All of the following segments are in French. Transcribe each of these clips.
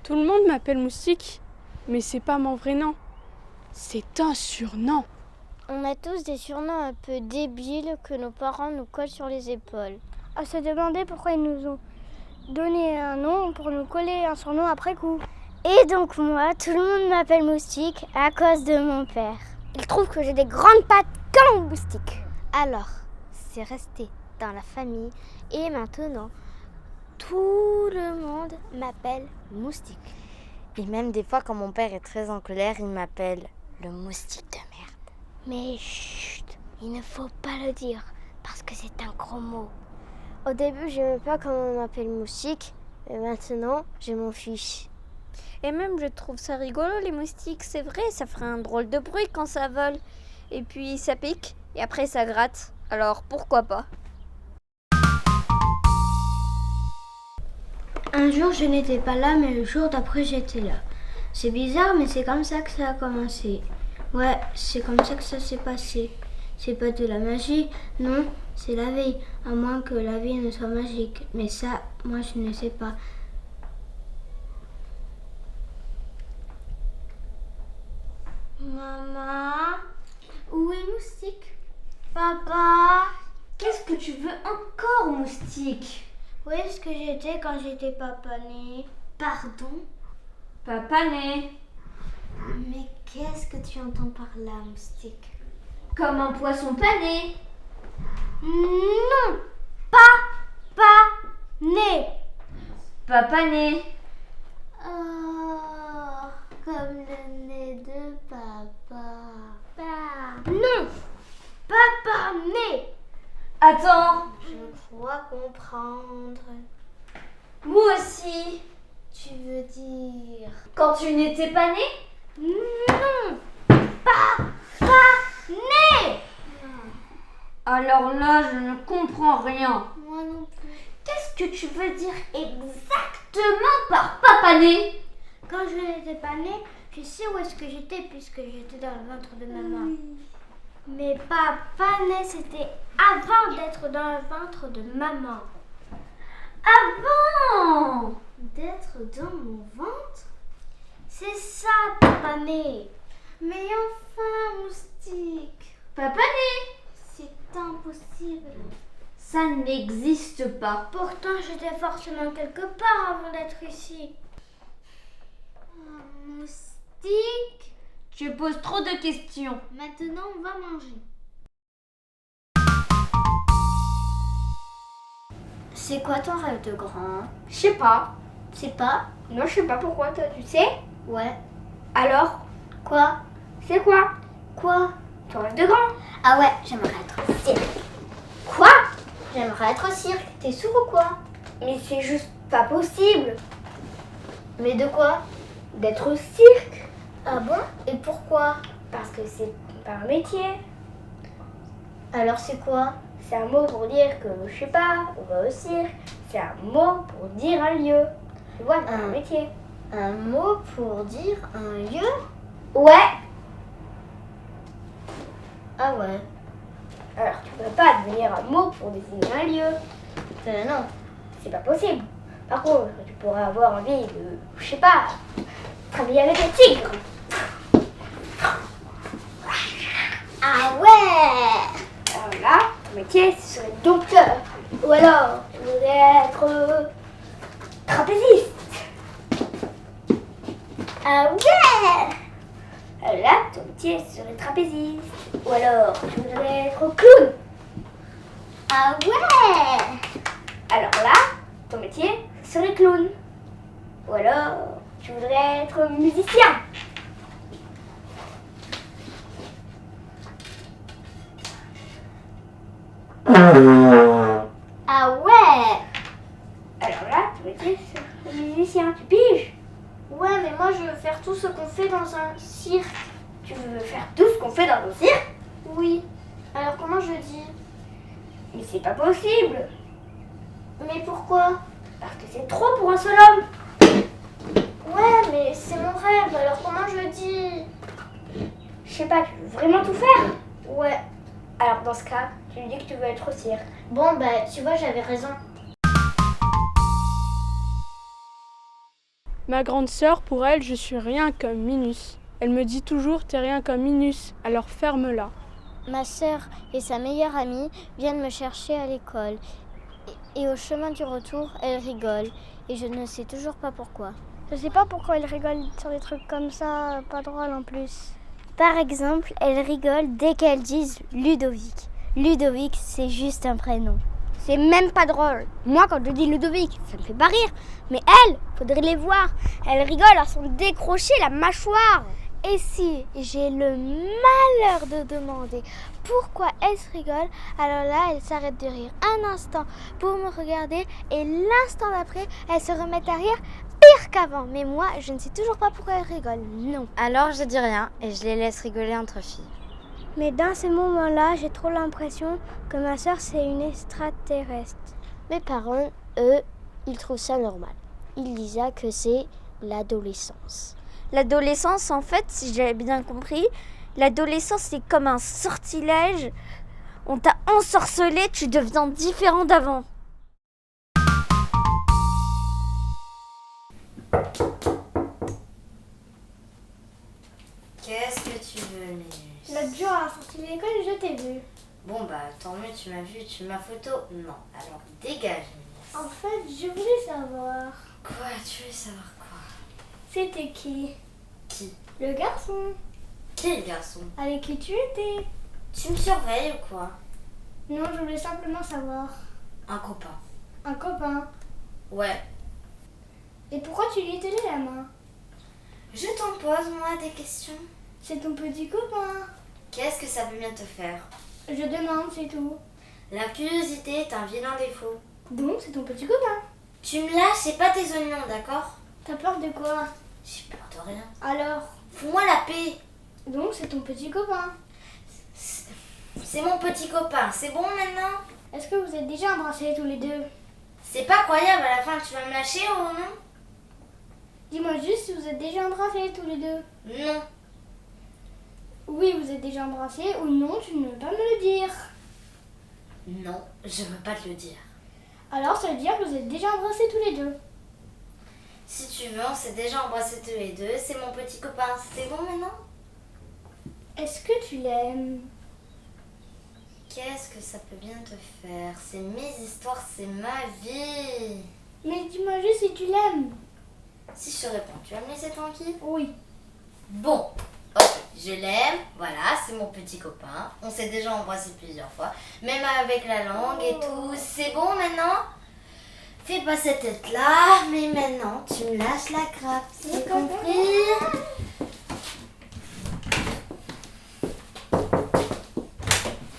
Tout le monde m'appelle Moustique, mais c'est pas mon vrai nom. C'est un surnom. On a tous des surnoms un peu débiles que nos parents nous collent sur les épaules. À se demander pourquoi ils nous ont donné un nom pour nous coller un surnom après coup. Et donc moi, tout le monde m'appelle Moustique à cause de mon père. Il trouve que j'ai des grandes pattes comme Moustique. Alors, c'est resté dans la famille et maintenant, tout le monde m'appelle Moustique. Et même des fois, quand mon père est très en colère, il m'appelle le moustique de merde. Mais chut, il ne faut pas le dire parce que c'est un gros mot. Au début, j'aimais pas quand on m'appelle moustique, mais maintenant, je m'en fiche. Et même, je trouve ça rigolo, les moustiques. C'est vrai, ça ferait un drôle de bruit quand ça vole. Et puis, ça pique, et après, ça gratte. Alors, pourquoi pas? Un jour, je n'étais pas là, mais le jour d'après, j'étais là. C'est bizarre, mais c'est comme ça que ça a commencé. Ouais, c'est comme ça que ça s'est passé. C'est pas de la magie, non, c'est la vie. À moins que la vie ne soit magique. Mais ça, moi, je ne sais pas. Maman? Où est Moustique? Papa? Qu'est-ce que tu veux encore, moustique? Où est-ce que j'étais quand j'étais papa né? Pardon? Papa né. Mais qu'est-ce que tu entends par là, moustique? Comme un poisson pané. Non! Pas né! Papa né. Oh, comme le nez de papa. Non! Papa né! Attends, Je crois comprendre. moi aussi. Tu veux dire... Quand tu n'étais pas né? Non! Papa né! Alors là, je ne comprends rien. Moi non plus. Qu'est-ce que tu veux dire exactement par papa né? Quand je n'étais pas née, je sais où est-ce que j'étais puisque j'étais dans le ventre de maman. Mais papa né, c'était avant d'être dans le ventre de maman. Avant! D'être dans mon ventre? C'est ça, papa né. Mais enfin, moustique. Papa né? C'est impossible. Ça n'existe pas. Pourtant, j'étais forcément quelque part avant d'être ici. Moustique. Tu poses trop de questions. Maintenant, on va manger. C'est quoi ton rêve de grand? Je sais pas. Tu sais pas? Non, je sais pas pourquoi. Toi, tu sais? Ouais. Alors? Quoi? C'est quoi? Quoi? Ton rêve de grand? Ah ouais, j'aimerais être au cirque. Quoi? J'aimerais être au cirque. T'es sourd ou quoi? Mais c'est juste pas possible Mais de quoi? d'être au cirque. Ah bon? Et pourquoi? Parce que c'est pas un métier. Alors c'est quoi? C'est un mot pour dire que, je sais pas, on va au cirque. C'est un mot pour dire un lieu. Tu vois, c'est un métier. Un mot pour dire un lieu? Ouais. Ah ouais. Alors tu peux pas devenir un mot pour désigner un lieu. Non. C'est pas possible. Par contre, tu pourrais avoir envie de, je sais pas, travailler avec un tigre. Ah ouais! Alors là, ton métier, ce serait docteur. Ou alors, tu voudrais être trapéziste. Ah ouais! Alors là, ton métier, ce serait trapéziste. Ou alors, tu voudrais être clown. Ah ouais! Alors là, ton métier, ce serait clown. Ou alors, tu voudrais être musicien. Ah ouais! Alors là, ton métier, c'est musicien. Tu piges? Ouais, mais moi je veux faire tout ce qu'on fait dans un cirque. Tu veux faire tout ce qu'on fait dans le cirque? Oui. Alors comment je dis? Mais c'est pas possible. Mais pourquoi? Parce que c'est trop pour un seul homme. Ouais, mais c'est mon rêve, alors comment je dis? Je sais pas, tu veux vraiment tout faire? Ouais. Alors dans ce cas, tu lui dis que tu veux être au cirque. Bon, bah tu vois, j'avais raison. Ma grande sœur, pour elle, je suis rien comme Minus. Elle me dit toujours, t'es rien comme Minus, alors ferme-la. Ma sœur et sa meilleure amie viennent me chercher à l'école. Et au chemin du retour, elles rigolent. Et je ne sais toujours pas pourquoi. Je sais pas pourquoi elles rigolent sur des trucs comme ça, pas drôles en plus. Par exemple, elles rigolent dès qu'elles disent Ludovic. Ludovic, c'est juste un prénom. C'est même pas drôle. Moi, quand je dis Ludovic, ça me fait pas rire. Mais elles, faudrait les voir. Elles rigolent, elles sont décrochées la mâchoire. Et si j'ai le malheur de demander pourquoi elles se rigolent, alors là, elles s'arrêtent de rire un instant pour me regarder et l'instant d'après, elles se remettent à rire pire qu'avant. Mais moi, je ne sais toujours pas pourquoi elles rigolent. Non. Alors je dis rien et je les laisse rigoler entre filles. Mais dans ces moments-là, j'ai trop l'impression que ma sœur, c'est une extraterrestre. Mes parents, eux, ils trouvent ça normal. Ils disent que c'est l'adolescence. L'adolescence, en fait, si j'ai bien compris, l'adolescence c'est comme un sortilège. On t'a ensorcelé, tu deviens différent d'avant. Qu'est-ce que tu veux, Minus? L'autre jour, à la sortie de l'école, je t'ai vu. Bon bah, tant mieux, tu m'as vu, tu ma photo? Non, alors dégage, Minus. En fait, je voulais savoir, Quoi? Tu veux savoir quoi? c'était qui? Qui? Le garçon Quel garçon? avec qui tu étais. Tu me surveilles ou quoi? Non, je voulais simplement savoir. Un copain. Un copain. Ouais. Et pourquoi tu lui tenais la main? Je t'en pose, moi, des questions. C'est ton petit copain. Qu'est-ce que ça peut bien te faire? Je demande, c'est tout. La curiosité est un vilain défaut. Donc, c'est ton petit copain. Tu me lâches, c'est pas tes oignons, d'accord? T'as peur de quoi? J'ai peur de rien. Alors, Fous-moi la paix. donc c'est ton petit copain. C'est mon petit copain, c'est bon maintenant? Est-ce que vous êtes déjà embrassés tous les deux? C'est pas croyable, à la fin, tu vas me lâcher ou non? Dis-moi juste si vous êtes déjà embrassés tous les deux. Non. Oui, vous êtes déjà embrassés ou non, tu ne veux pas me le dire. Non, je veux pas te le dire. Alors, ça veut dire que vous êtes déjà embrassés tous les deux. Si tu veux, on s'est déjà embrassés tous les deux. C'est mon petit copain. C'est bon maintenant? Est-ce que tu l'aimes? Qu'est-ce que ça peut bien te faire? C'est mes histoires, c'est ma vie. Mais dis-moi juste si tu l'aimes. Si je te réponds, tu vas me laisser tranquille? Oui. Bon, ok, je l'aime. Voilà, c'est mon petit copain. On s'est déjà embrassé plusieurs fois. Même avec la langue et tout. C'est bon maintenant? Fais pas cette tête-là. Mais maintenant, tu me lâches la grappe. C'est compris?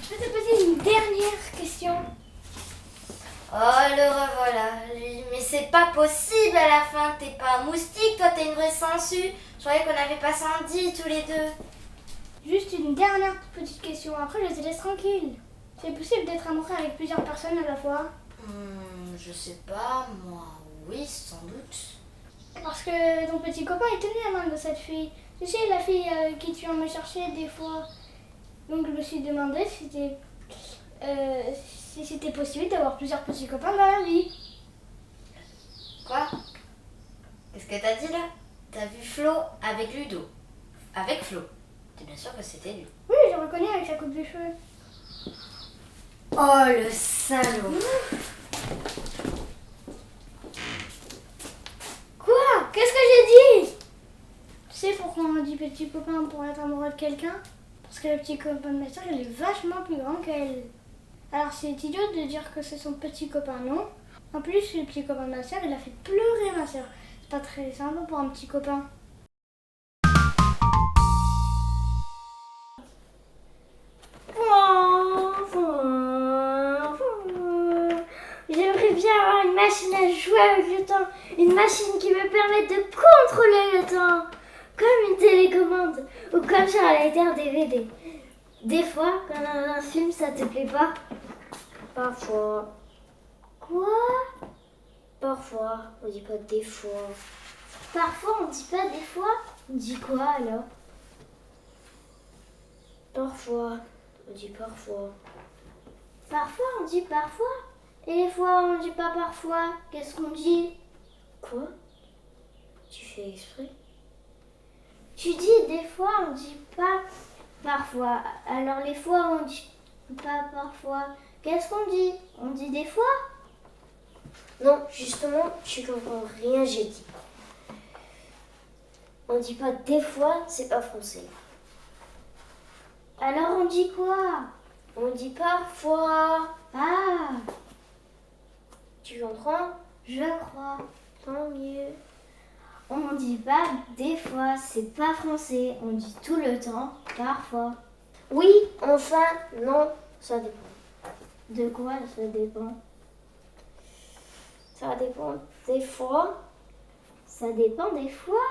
Je vais te poser une dernière question. Oh, le revoilà, lui. Mais c'est pas possible à la fin. T'es pas un moustique, toi, t'es une vraie sangsue. Je croyais qu'on avait passé un dit tous les deux. Juste une dernière petite question. Après, je te laisse tranquille. C'est possible d'être amoureux avec plusieurs personnes à la fois? Je sais pas, moi. Oui, sans doute. Parce que ton petit copain, il tenait la main de cette fille. Tu sais, la fille qui tu me cherchais des fois. Donc, je me suis demandé si c'était possible d'avoir plusieurs petits copains dans la vie. Quoi? Qu'est-ce que t'as dit là? T'as vu Flo avec Ludo? Avec Flo? T'es bien sûr que c'était lui? Oui, je reconnais avec sa coupe de cheveux. Oh, le salaud! Quoi? Qu'est-ce que j'ai dit? Tu sais pourquoi on dit petit copain pour être amoureux de quelqu'un? Parce que le petit copain de ma soeur, il est vachement plus grand qu'elle. Alors c'est idiot de dire que c'est son petit copain, non? En plus, le petit copain de ma soeur, il a fait pleurer ma soeur. C'est pas très sympa pour un petit copain. J'aimerais bien avoir une machine à jouer avec le temps. Une machine qui me permette de contrôler le temps. Comme une télécommande. Ou comme sur un lecteur DVD. Des fois, quand un film, ça te plaît pas? Parfois. Quoi? Parfois. On dit pas des fois. Parfois, on dit pas des fois? On dit quoi alors? Parfois. On dit parfois. Parfois, on dit parfois? Et les fois, on dit pas parfois? Qu'est-ce qu'on dit? Quoi? Tu fais exprès? Tu dis des fois, on dit pas parfois. Alors les fois, on dit pas parfois. Qu'est-ce qu'on dit? On dit des fois? Non, justement, tu comprends rien, j'ai dit. On dit pas des fois, c'est pas français. Alors on dit quoi? On dit parfois. Ah! Tu comprends? Je crois. Tant mieux. On dit pas des fois, c'est pas français. On dit tout le temps, parfois. Oui, enfin, non, ça dépend. De quoi ça dépend? Ça dépend des fois. Ça dépend des fois?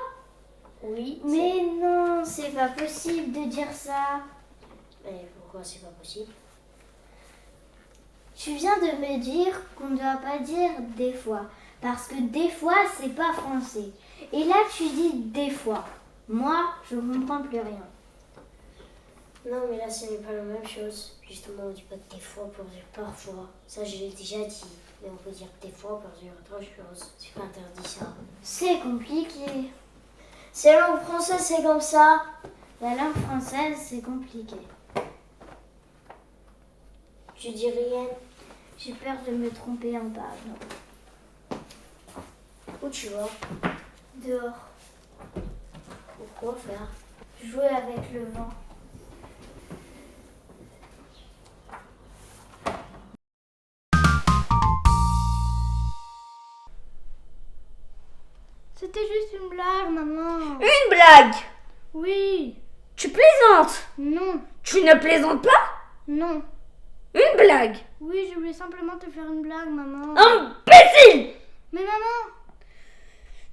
Oui. Mais non, c'est pas possible de dire ça. Mais pourquoi c'est pas possible? Tu viens de me dire qu'on ne doit pas dire des fois. Parce que des fois, c'est pas français. Et là, tu dis des fois. Moi, je comprends plus rien. Non, mais là, ce n'est pas la même chose. Justement, on dit pas des fois pour dire parfois. Ça, je l'ai déjà dit. Mais on peut dire des fois pour dire autre chose. C'est pas interdit, ça. C'est compliqué. C'est la langue française, c'est comme ça. La langue française, c'est compliqué. Tu dis rien. J'ai peur de me tromper en parlant. Où tu vas? Dehors. Pourquoi faire? Jouer avec le vent. C'était juste une blague, maman. Une blague? Oui. Tu plaisantes? Non. Tu ne plaisantes pas? Non. Une blague? Oui, je voulais simplement te faire une blague, maman. Imbécile! Mais maman!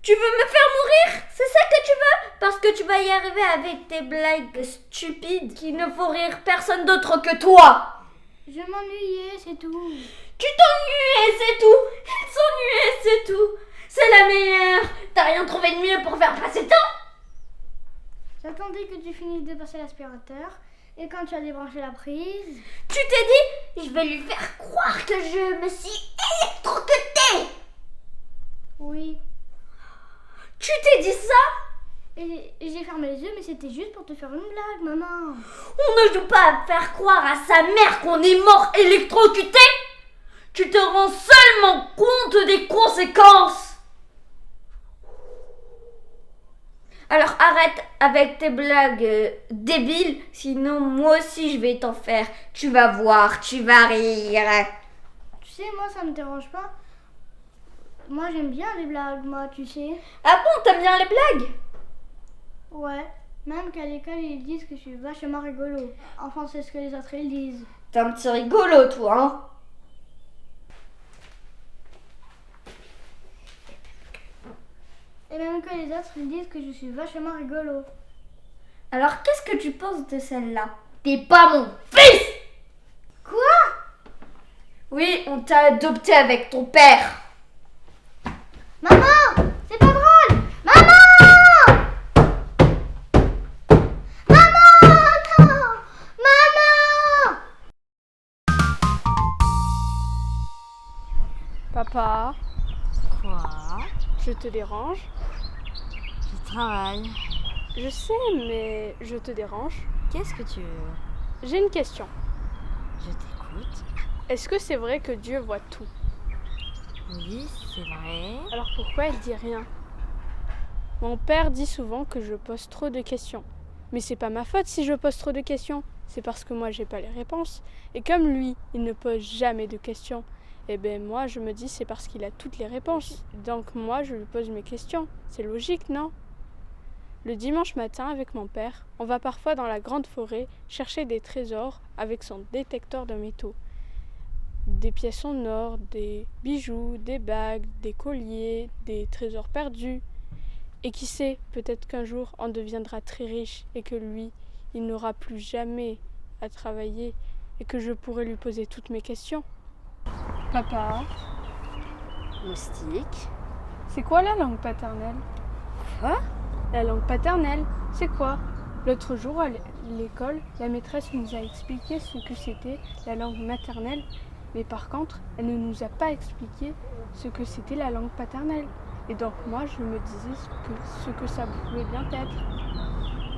Tu veux me faire mourir? C'est ça que tu veux? Parce que tu vas y arriver avec tes blagues stupides qui ne font rire personne d'autre que toi. Je m'ennuyais, c'est tout. Tu t'ennuies, c'est tout. Il s'ennuie, c'est tout. C'est la meilleure. T'as rien trouvé de mieux pour faire passer le temps? J'attendais que tu finisses de passer l'aspirateur. Et quand tu as débranché la prise... Tu t'es dit, je vais lui faire croire que je me suis électrocutée. Oui. Tu t'es dit ça? Et j'ai fermé les yeux, mais c'était juste pour te faire une blague, maman. On ne joue pas à faire croire à sa mère qu'on est mort électrocuté. Tu te rends seulement compte des conséquences. Alors arrête avec tes blagues débiles, sinon moi aussi je vais t'en faire. Tu vas voir, tu vas rire. Tu sais, moi ça me dérange pas. Moi j'aime bien les blagues, moi, tu sais. Ah bon, t'aimes bien les blagues? Ouais, même qu'à l'école ils disent que je suis vachement rigolo. Enfin c'est ce que les autres ils disent. T'es un petit rigolo toi, hein? Et même que les autres ils disent que je suis vachement rigolo. Alors qu'est-ce que tu penses de celle-là? T'es pas mon fils! Quoi? Oui, on t'a adopté avec ton père. Maman! C'est pas drôle! Maman! Maman! Non! Maman! Papa, Quoi? je te dérange? Je travaille. Je sais, mais je te dérange. Qu'est-ce que tu veux? J'ai une question. Je t'écoute. Est-ce que c'est vrai que Dieu voit tout? Oui, c'est vrai. Alors pourquoi il dit rien? Mon père dit souvent que je pose trop de questions. Mais c'est pas ma faute si je pose trop de questions. C'est parce que moi j'ai pas les réponses. Et comme lui, il ne pose jamais de questions, eh ben moi je me dis c'est parce qu'il a toutes les réponses. Donc moi je lui pose mes questions. C'est logique, non? Le dimanche matin avec mon père, on va parfois dans la grande forêt chercher des trésors avec son détecteur de métaux. Des pièces en or, des bijoux, des bagues, des colliers, des trésors perdus. Et qui sait, peut-être qu'un jour on deviendra très riche et que lui, il n'aura plus jamais à travailler et que je pourrai lui poser toutes mes questions. Papa, Moustique. c'est quoi la langue paternelle? Quoi? La langue paternelle, c'est quoi? L'autre jour à l'école, la maîtresse nous a expliqué ce que c'était la langue maternelle, mais par contre, elle ne nous a pas expliqué ce que c'était la langue paternelle. Et donc moi, je me disais ce que ça pouvait bien être.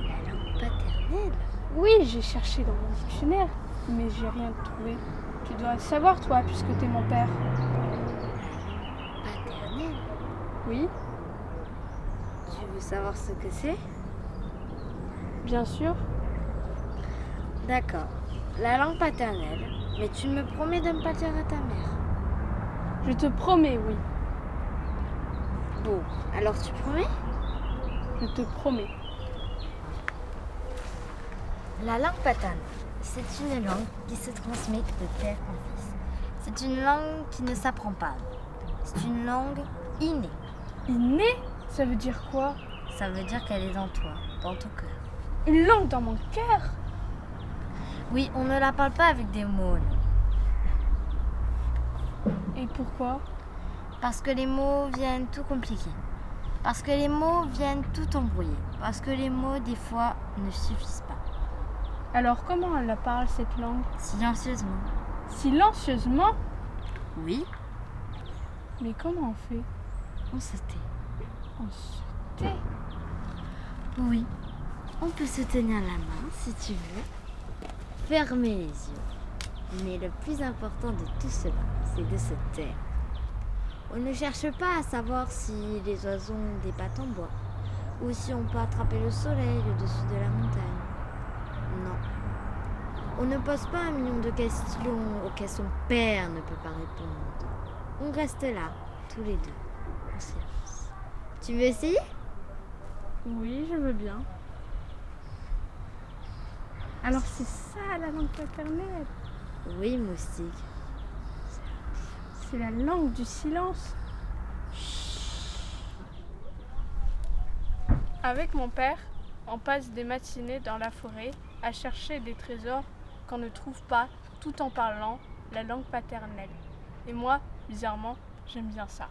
La langue paternelle? Oui, j'ai cherché dans mon dictionnaire, mais j'ai rien trouvé. Tu dois le savoir, toi, puisque t'es mon père. Paternelle? Oui, Tu veux savoir ce que c'est? bien sûr. D'accord. La langue paternelle. Mais tu me promets de ne pas dire à ta mère. Je te promets, oui. Bon, alors tu promets? Je te promets. La langue paternelle, c'est une langue qui se transmet de père en fils. C'est une langue qui ne s'apprend pas. C'est une langue innée. Innée, ça veut dire quoi? Ça veut dire qu'elle est dans toi, dans ton cœur. Une langue dans mon cœur? Oui, on ne la parle pas avec des mots, non. Et pourquoi? Parce que les mots viennent tout compliquer. Parce que les mots viennent tout embrouiller. Parce que les mots, des fois, ne suffisent pas. Alors comment on la parle, cette langue? Silencieusement. Silencieusement? Oui, Mais comment on fait? on se tait. On se tait. Oui, on peut se tenir la main si tu veux. Fermer les yeux. Mais le plus important de tout cela, c'est de se taire. On ne cherche pas à savoir si les oiseaux ont des pattes en bois ou si on peut attraper le soleil au-dessus de la montagne. Non. On ne pose pas 1 million de questions auxquelles son père ne peut pas répondre. On reste là, tous les deux, en silence. Tu veux essayer? Oui, je veux bien. Alors c'est ça la langue paternelle? Oui, moustique. C'est la langue du silence. Avec mon père, on passe des matinées dans la forêt à chercher des trésors qu'on ne trouve pas tout en parlant la langue paternelle. Et moi, bizarrement, j'aime bien ça.